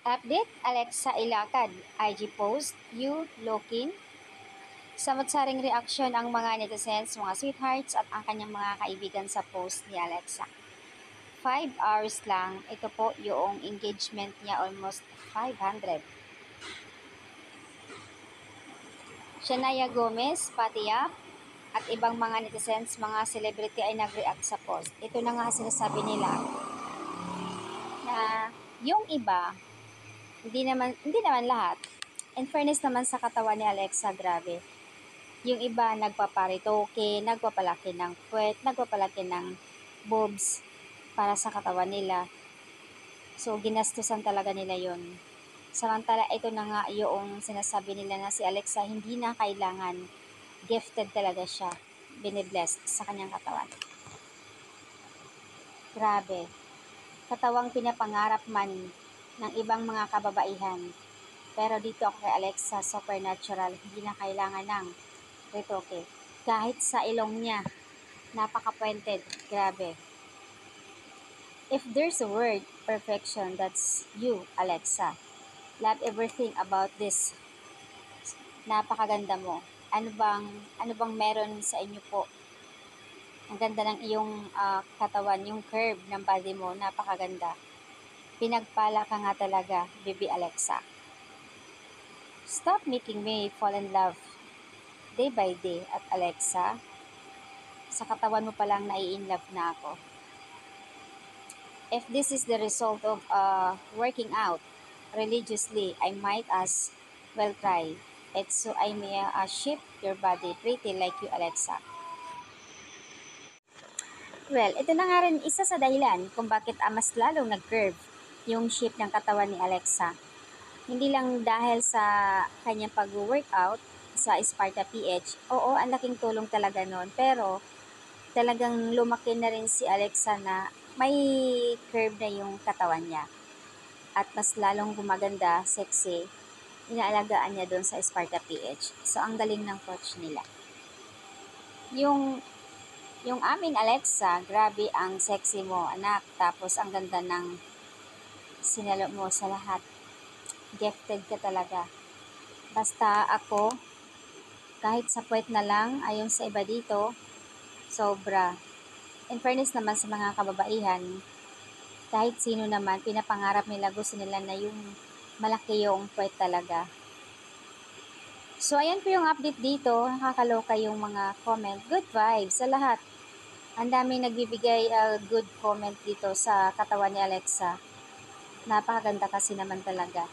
Update, Alexa ilakad, IG post, you, Lokin. Samot-saring reaksyon ang mga netizens, mga sweethearts at ang kanyang mga kaibigan sa post ni Alexa. 5 hours lang, ito po yung engagement niya, almost 500. Shania Gomez, Pati Yap, at ibang mga netizens, mga celebrity ay nag-react sa post. Ito na nga sinasabi nila na yung iba, hindi naman lahat. In fairness naman sa katawan ni Alexa, grabe. Yung iba nagpaparitoke, nagpapalaki ng puwet, nagpapalaki ng boobs para sa katawan nila. So, ginastusan talaga nila yon. Samantala, ito na nga yung sinasabi nila na si Alexa hindi na kailangan. Gifted talaga siya. Biniblessed sa kanyang katawan. Grabe. Katawang pinapangarap man ng ibang mga kababaihan. Pero dito ako kay Alexa, supernatural. Hindi na kailangan ng retoke. Kahit sa ilong niya, napaka-pointed. Grabe. If there's a word, perfection, that's you, Alexa. Love everything about this. Napakaganda mo. Ano bang meron sa inyo po? Ang ganda ng iyong katawan, yung curve ng body mo, napakaganda. Pinagpala ka nga talaga, baby Alexa. Stop making me fall in love day by day at Alexa. Sa katawan mo palang nai-inlove na ako. If this is the result of working out religiously, I might as well try it so I may shape your body pretty like you, Alexa. Well, ito na nga rin isa sa dahilan kung bakit mas lalong nag-curve yung shape ng katawan ni Alexa. Hindi lang dahil sa kanyang pag-workout sa Sparta PH, oo, ang laking tulong talaga nun, pero talagang lumaki na rin si Alexa na may curve na yung katawan niya. At mas lalong gumaganda, sexy, inaalagaan niya doon sa Sparta PH. So, ang galing ng coach nila. Yung aming Alexa, grabe ang sexy mo, anak. Tapos, ang ganda ng sinalo mo sa lahat. Gifted ka talaga. Basta ako, kahit sa puwet na lang, ayon sa iba dito, sobra. In fairness naman sa mga kababaihan, kahit sino naman, pinapangarap nila, gusto nila na yung malaki yung puwet talaga. So, ayan po yung update dito. Nakakaloka yung mga comment. Good vibes sa lahat. Ang daming nagbibigay good comment dito sa katawan ni Alexa. Napakaganda kasi naman talaga.